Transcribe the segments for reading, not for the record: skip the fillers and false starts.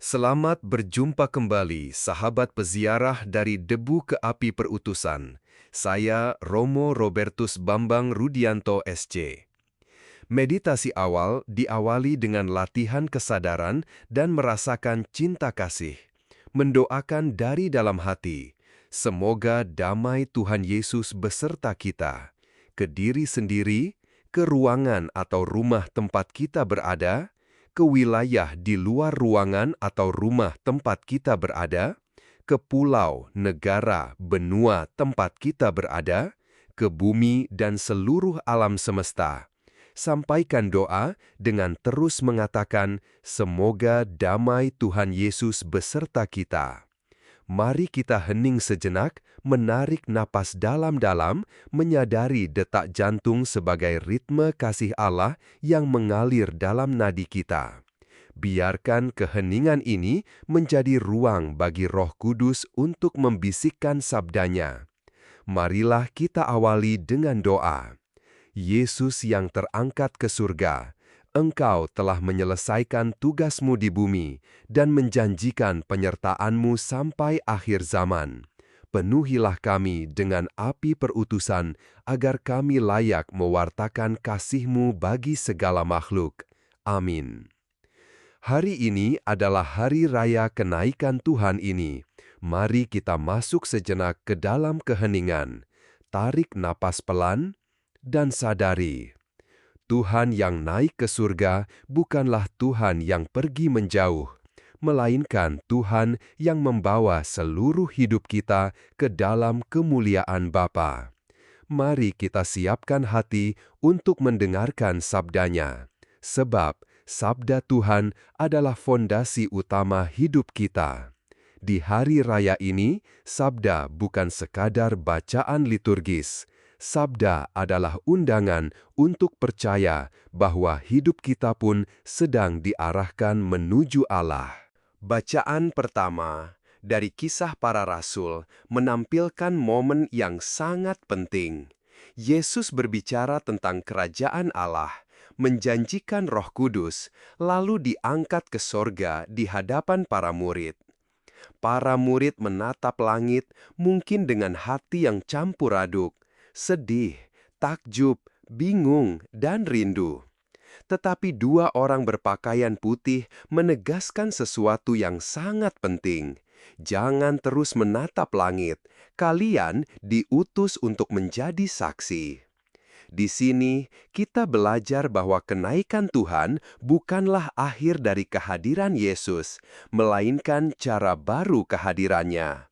Selamat berjumpa kembali, sahabat peziarah dari Debu ke Api Perutusan. Saya Romo Robertus Bambang Rudianto SC. Meditasi awal diawali dengan latihan kesadaran dan merasakan cinta kasih. Mendoakan dari dalam hati, semoga damai Tuhan Yesus beserta kita, ke diri sendiri, ke ruangan atau rumah tempat kita berada, ke wilayah di luar ruangan atau rumah tempat kita berada, ke pulau, negara, benua tempat kita berada, ke bumi dan seluruh alam semesta. Sampaikan doa dengan terus mengatakan, "Semoga damai Tuhan Yesus beserta kita." Mari kita hening sejenak, menarik napas dalam-dalam, menyadari detak jantung sebagai ritme kasih Allah yang mengalir dalam nadi kita. Biarkan keheningan ini menjadi ruang bagi Roh Kudus untuk membisikkan sabdanya. Marilah kita awali dengan doa. Yesus yang terangkat ke surga, Engkau telah menyelesaikan tugasmu di bumi dan menjanjikan penyertaan-Mu sampai akhir zaman. Penuhilah kami dengan api perutusan agar kami layak mewartakan kasih-Mu bagi segala makhluk. Amin. Hari ini adalah hari raya kenaikan Tuhan ini. Mari kita masuk sejenak ke dalam keheningan. Tarik napas pelan dan sadari, Tuhan yang naik ke surga bukanlah Tuhan yang pergi menjauh, melainkan Tuhan yang membawa seluruh hidup kita ke dalam kemuliaan Bapa. Mari kita siapkan hati untuk mendengarkan sabdanya, sebab sabda Tuhan adalah fondasi utama hidup kita. Di hari raya ini, sabda bukan sekadar bacaan liturgis. Sabda adalah undangan untuk percaya bahwa hidup kita pun sedang diarahkan menuju Allah. Bacaan pertama dari Kisah Para Rasul menampilkan momen yang sangat penting. Yesus berbicara tentang kerajaan Allah, menjanjikan Roh Kudus, lalu diangkat ke sorga di hadapan para murid. Para murid menatap langit mungkin dengan hati yang campur aduk, sedih, takjub, bingung, dan rindu. Tetapi dua orang berpakaian putih menegaskan sesuatu yang sangat penting. Jangan terus menatap langit, kalian diutus untuk menjadi saksi. Di sini, kita belajar bahwa kenaikan Tuhan bukanlah akhir dari kehadiran Yesus, melainkan cara baru kehadirannya.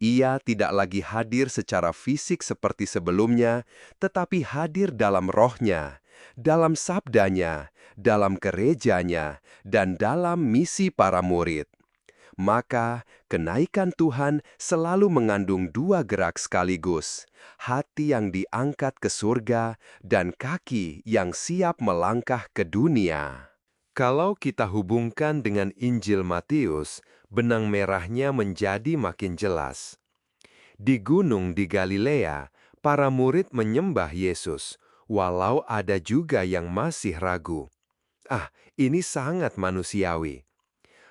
Ia tidak lagi hadir secara fisik seperti sebelumnya, tetapi hadir dalam rohnya, dalam sabdanya, dalam gerejanya, dan dalam misi para murid. Maka, kenaikan Tuhan selalu mengandung dua gerak sekaligus, hati yang diangkat ke surga dan kaki yang siap melangkah ke dunia. Kalau kita hubungkan dengan Injil Matius, benang merahnya menjadi makin jelas. Di gunung di Galilea, para murid menyembah Yesus, walau ada juga yang masih ragu. Ini sangat manusiawi.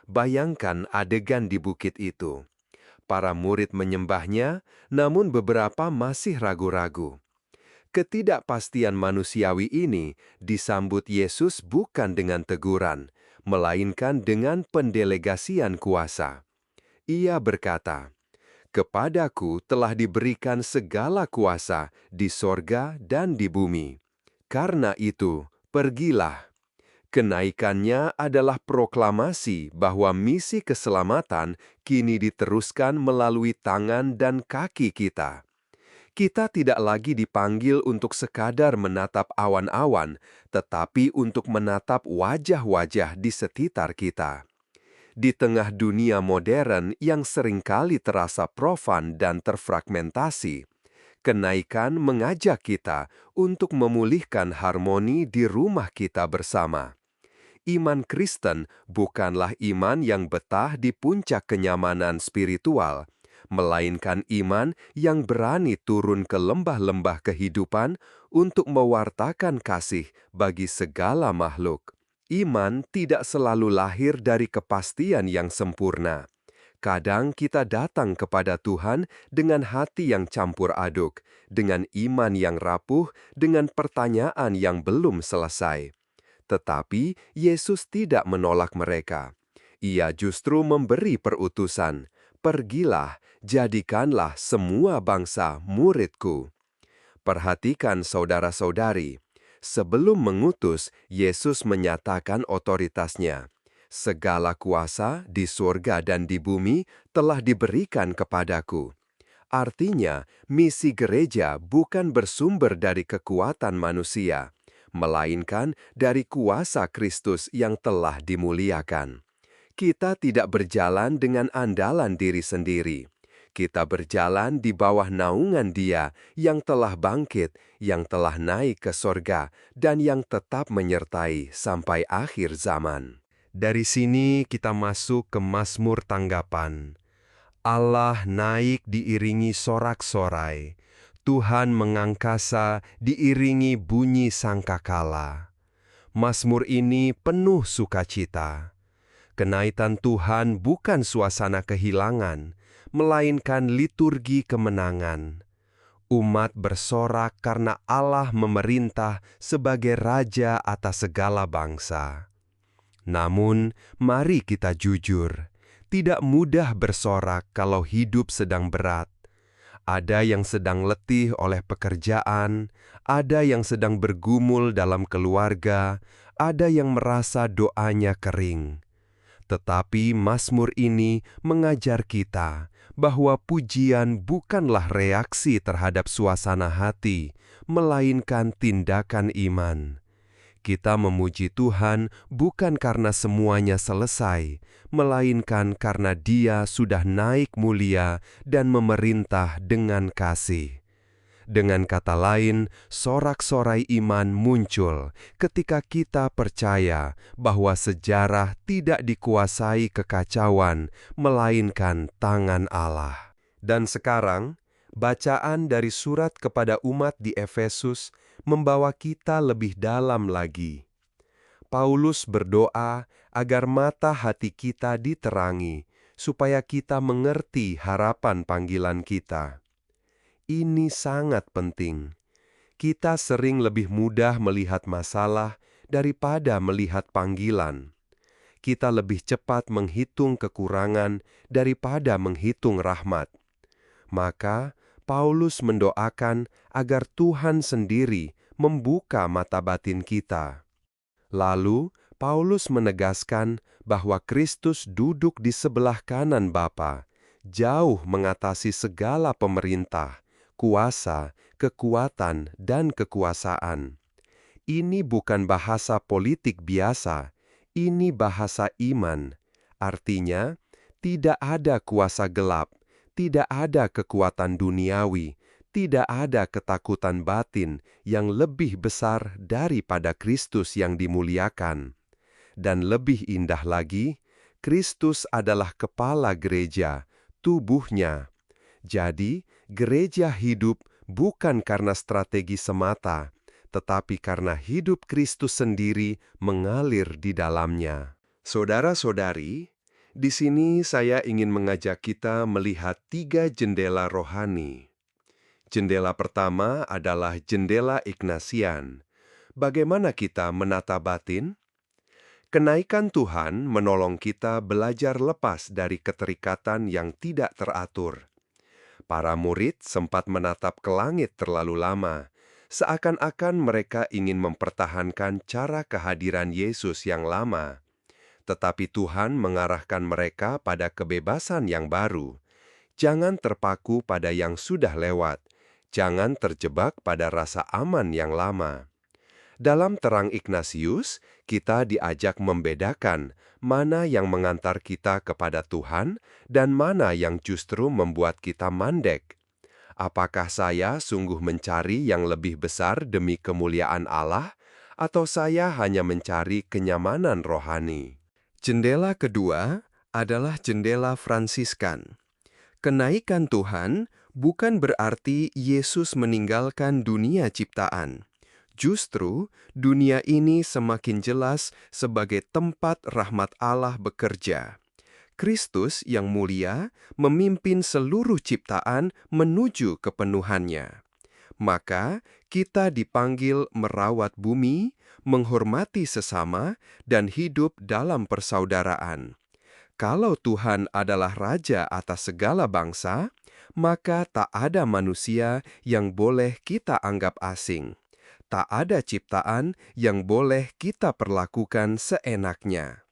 Bayangkan adegan di bukit itu. Para murid menyembahnya, namun beberapa masih ragu-ragu. Ketidakpastian manusiawi ini disambut Yesus bukan dengan teguran, melainkan dengan pendelegasian kuasa. Ia berkata, "Kepadaku telah diberikan segala kuasa di sorga dan di bumi. Karena itu, pergilah." Kenaikannya adalah proklamasi bahwa misi keselamatan kini diteruskan melalui tangan dan kaki kita. Kita tidak lagi dipanggil untuk sekadar menatap awan-awan, tetapi untuk menatap wajah-wajah di sekitar kita. Di tengah dunia modern yang seringkali terasa profan dan terfragmentasi, kenaikan mengajak kita untuk memulihkan harmoni di rumah kita bersama. Iman Kristen bukanlah iman yang betah di puncak kenyamanan spiritual, melainkan iman yang berani turun ke lembah-lembah kehidupan untuk mewartakan kasih bagi segala makhluk. Iman tidak selalu lahir dari kepastian yang sempurna. Kadang kita datang kepada Tuhan dengan hati yang campur aduk, dengan iman yang rapuh, dengan pertanyaan yang belum selesai. Tetapi Yesus tidak menolak mereka. Ia justru memberi perutusan, "Pergilah, jadikanlah semua bangsa murid-Ku." Perhatikan saudara-saudari, sebelum mengutus, Yesus menyatakan otoritasnya. Segala kuasa di surga dan di bumi telah diberikan kepadaku. Artinya, misi gereja bukan bersumber dari kekuatan manusia, melainkan dari kuasa Kristus yang telah dimuliakan. Kita tidak berjalan dengan andalan diri sendiri. Kita berjalan di bawah naungan Dia yang telah bangkit, yang telah naik ke sorga, dan yang tetap menyertai sampai akhir zaman. Dari sini kita masuk ke Mazmur tanggapan. Allah naik diiringi sorak-sorai, Tuhan mengangkasa diiringi bunyi sangkakala. Mazmur ini penuh sukacita. Kenaitan Tuhan bukan suasana kehilangan, melainkan liturgi kemenangan. Umat bersorak karena Allah memerintah sebagai Raja atas segala bangsa. Namun, mari kita jujur, tidak mudah bersorak kalau hidup sedang berat. Ada yang sedang letih oleh pekerjaan, ada yang sedang bergumul dalam keluarga, ada yang merasa doanya kering. Tetapi Mazmur ini mengajar kita bahwa pujian bukanlah reaksi terhadap suasana hati, melainkan tindakan iman. Kita memuji Tuhan bukan karena semuanya selesai, melainkan karena Dia sudah naik mulia dan memerintah dengan kasih. Dengan kata lain, sorak-sorai iman muncul ketika kita percaya bahwa sejarah tidak dikuasai kekacauan, melainkan tangan Allah. Dan sekarang, bacaan dari surat kepada umat di Efesus membawa kita lebih dalam lagi. Paulus berdoa agar mata hati kita diterangi, supaya kita mengerti harapan panggilan kita. Ini sangat penting. Kita sering lebih mudah melihat masalah daripada melihat panggilan. Kita lebih cepat menghitung kekurangan daripada menghitung rahmat. Maka, Paulus mendoakan agar Tuhan sendiri membuka mata batin kita. Lalu, Paulus menegaskan bahwa Kristus duduk di sebelah kanan Bapa, jauh mengatasi segala pemerintah, kuasa, kekuatan, dan kekuasaan. Ini bukan bahasa politik biasa, ini bahasa iman. Artinya, tidak ada kuasa gelap, tidak ada kekuatan duniawi, tidak ada ketakutan batin yang lebih besar daripada Kristus yang dimuliakan. Dan lebih indah lagi, Kristus adalah kepala gereja, tubuhnya. Jadi, gereja hidup bukan karena strategi semata, tetapi karena hidup Kristus sendiri mengalir di dalamnya. Saudara-saudari, di sini saya ingin mengajak kita melihat 3 jendela rohani. Jendela pertama adalah jendela Ignasian. Bagaimana kita menata batin? Kenaikan Tuhan menolong kita belajar lepas dari keterikatan yang tidak teratur. Para murid sempat menatap ke langit terlalu lama, seakan-akan mereka ingin mempertahankan cara kehadiran Yesus yang lama. Tetapi Tuhan mengarahkan mereka pada kebebasan yang baru. Jangan terpaku pada yang sudah lewat. Jangan terjebak pada rasa aman yang lama. Dalam terang Ignatius, kita diajak membedakan mana yang mengantar kita kepada Tuhan dan mana yang justru membuat kita mandek. Apakah saya sungguh mencari yang lebih besar demi kemuliaan Allah, atau saya hanya mencari kenyamanan rohani? Jendela kedua adalah jendela Fransiskan. Kenaikan Tuhan bukan berarti Yesus meninggalkan dunia ciptaan. Justru, dunia ini semakin jelas sebagai tempat rahmat Allah bekerja. Kristus yang mulia memimpin seluruh ciptaan menuju kepenuhannya. Maka, kita dipanggil merawat bumi, menghormati sesama, dan hidup dalam persaudaraan. Kalau Tuhan adalah Raja atas segala bangsa, maka tak ada manusia yang boleh kita anggap asing. Tak ada ciptaan yang boleh kita perlakukan seenaknya.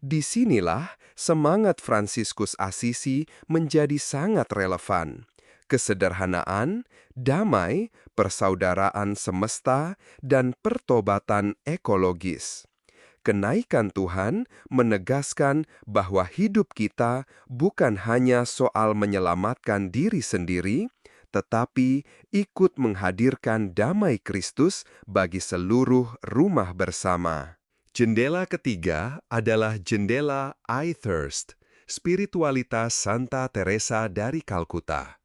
Disinilah semangat Fransiskus Assisi menjadi sangat relevan. Kesederhanaan, damai, persaudaraan semesta, dan pertobatan ekologis. Kenaikan Tuhan menegaskan bahwa hidup kita bukan hanya soal menyelamatkan diri sendiri, tetapi ikut menghadirkan damai Kristus bagi seluruh rumah bersama. Jendela ketiga adalah jendela I Thirst, spiritualitas Santa Teresa dari Kalkuta.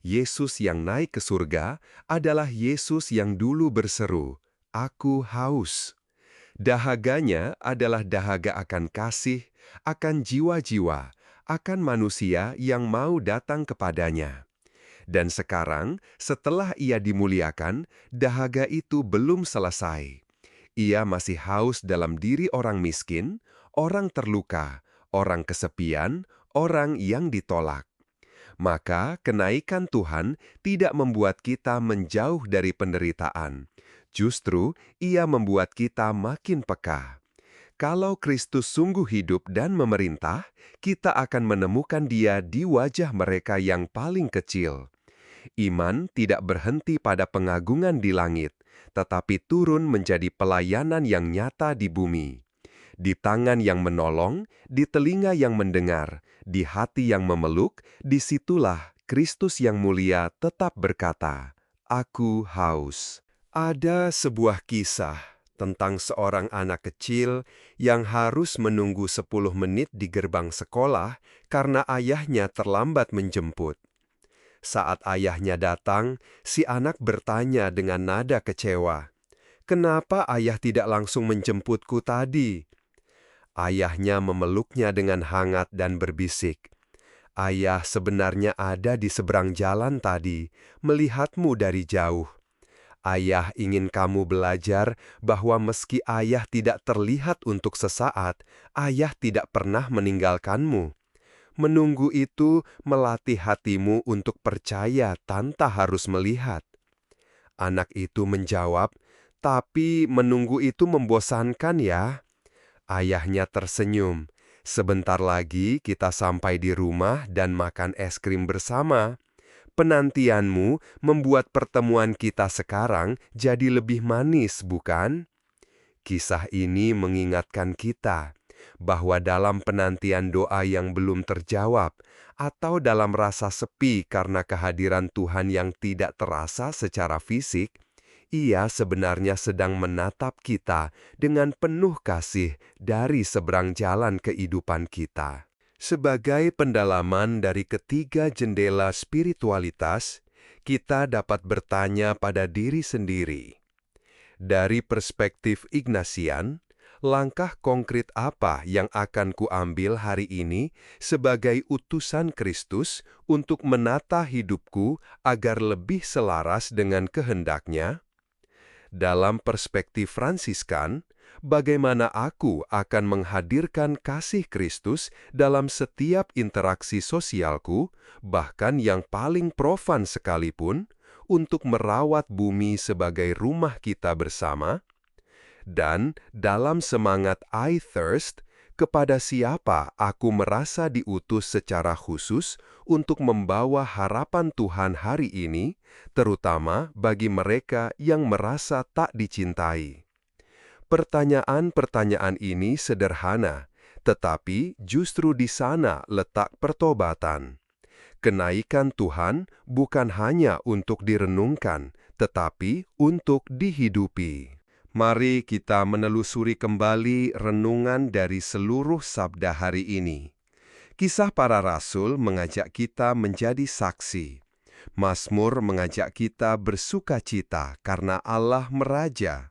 Yesus yang naik ke surga adalah Yesus yang dulu berseru, "Aku haus." Dahaganya adalah dahaga akan kasih, akan jiwa-jiwa, akan manusia yang mau datang kepadanya. Dan sekarang, setelah ia dimuliakan, dahaga itu belum selesai. Ia masih haus dalam diri orang miskin, orang terluka, orang kesepian, orang yang ditolak. Maka kenaikan Tuhan tidak membuat kita menjauh dari penderitaan. Justru, ia membuat kita makin peka. Kalau Kristus sungguh hidup dan memerintah, kita akan menemukan Dia di wajah mereka yang paling kecil. Iman tidak berhenti pada pengagungan di langit, tetapi turun menjadi pelayanan yang nyata di bumi. Di tangan yang menolong, di telinga yang mendengar, di hati yang memeluk, disitulah Kristus yang mulia tetap berkata, "Aku haus." Ada sebuah kisah tentang seorang anak kecil yang harus menunggu 10 menit di gerbang sekolah karena ayahnya terlambat menjemput. Saat ayahnya datang, si anak bertanya dengan nada kecewa, "Kenapa ayah tidak langsung menjemputku tadi?" Ayahnya memeluknya dengan hangat dan berbisik, "Ayah sebenarnya ada di seberang jalan tadi, melihatmu dari jauh. Ayah ingin kamu belajar bahwa meski ayah tidak terlihat untuk sesaat, ayah tidak pernah meninggalkanmu. Menunggu itu melatih hatimu untuk percaya tanpa harus melihat." Anak itu menjawab, "Tapi menunggu itu membosankan ya." Ayahnya tersenyum. "Sebentar lagi kita sampai di rumah dan makan es krim bersama. Penantianmu membuat pertemuan kita sekarang jadi lebih manis, bukan?" Kisah ini mengingatkan kita bahwa dalam penantian doa yang belum terjawab, atau dalam rasa sepi karena kehadiran Tuhan yang tidak terasa secara fisik, Ia sebenarnya sedang menatap kita dengan penuh kasih dari seberang jalan kehidupan kita. Sebagai pendalaman dari ketiga jendela spiritualitas, kita dapat bertanya pada diri sendiri. Dari perspektif Ignatian, langkah konkret apa yang akan kuambil hari ini sebagai utusan Kristus untuk menata hidupku agar lebih selaras dengan kehendak-Nya? Dalam perspektif Fransiskan, bagaimana aku akan menghadirkan kasih Kristus dalam setiap interaksi sosialku, bahkan yang paling profan sekalipun, untuk merawat bumi sebagai rumah kita bersama? Dan dalam semangat I Thirst, kepada siapa aku merasa diutus secara khusus untuk membawa harapan Tuhan hari ini, terutama bagi mereka yang merasa tak dicintai? Pertanyaan-pertanyaan ini sederhana, tetapi justru di sana letak pertobatan. Kenaikan Tuhan bukan hanya untuk direnungkan, tetapi untuk dihidupi. Mari kita menelusuri kembali renungan dari seluruh sabda hari ini. Kisah para rasul mengajak kita menjadi saksi. Mazmur mengajak kita bersukacita karena Allah meraja.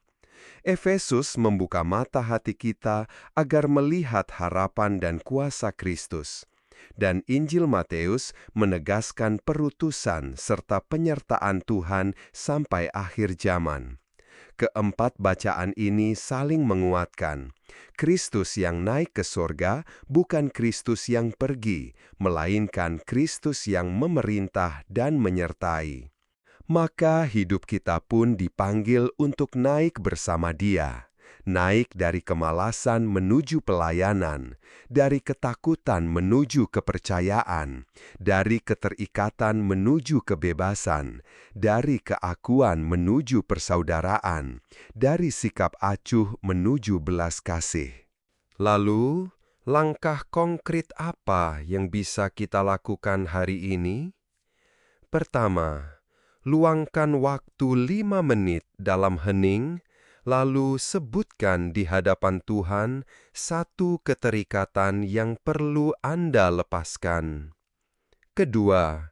Efesus membuka mata hati kita agar melihat harapan dan kuasa Kristus. Dan Injil Matius menegaskan perutusan serta penyertaan Tuhan sampai akhir zaman. Keempat bacaan ini saling menguatkan. Kristus yang naik ke sorga bukan Kristus yang pergi, melainkan Kristus yang memerintah dan menyertai. Maka hidup kita pun dipanggil untuk naik bersama Dia. Naik dari kemalasan menuju pelayanan, dari ketakutan menuju kepercayaan, dari keterikatan menuju kebebasan, dari keakuan menuju persaudaraan, dari sikap acuh menuju belas kasih. Lalu, langkah konkret apa yang bisa kita lakukan hari ini? Pertama, luangkan waktu 5 menit dalam hening, lalu sebutkan di hadapan Tuhan satu keterikatan yang perlu Anda lepaskan. Kedua,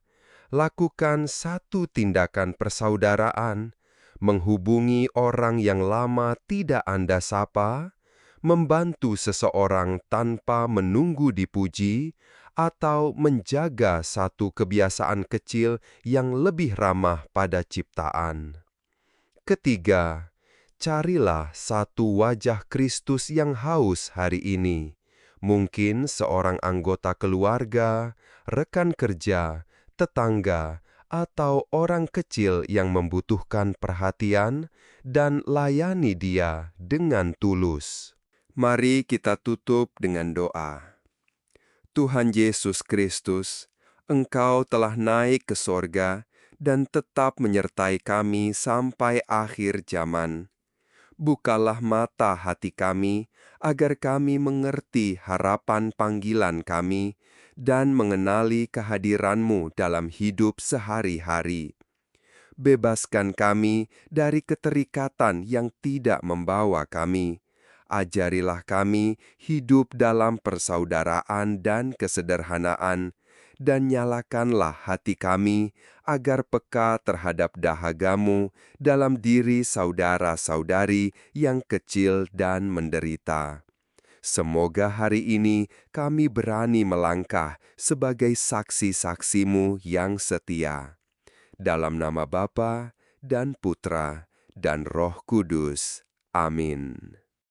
lakukan satu tindakan persaudaraan, menghubungi orang yang lama tidak Anda sapa, membantu seseorang tanpa menunggu dipuji, atau menjaga satu kebiasaan kecil yang lebih ramah pada ciptaan. Ketiga, carilah satu wajah Kristus yang haus hari ini. Mungkin seorang anggota keluarga, rekan kerja, tetangga, atau orang kecil yang membutuhkan perhatian, dan layani dia dengan tulus. Mari kita tutup dengan doa. Tuhan Yesus Kristus, Engkau telah naik ke sorga dan tetap menyertai kami sampai akhir zaman. Bukalah mata hati kami, agar kami mengerti harapan panggilan kami dan mengenali kehadiran-Mu dalam hidup sehari-hari. Bebaskan kami dari keterikatan yang tidak membawa kami. Ajarilah kami hidup dalam persaudaraan dan kesederhanaan, dan nyalakanlah hati kami agar peka terhadap dahaga-Mu dalam diri saudara-saudari yang kecil dan menderita. Semoga hari ini kami berani melangkah sebagai saksi-saksi-Mu yang setia. Dalam nama Bapa dan Putra dan Roh Kudus. Amin.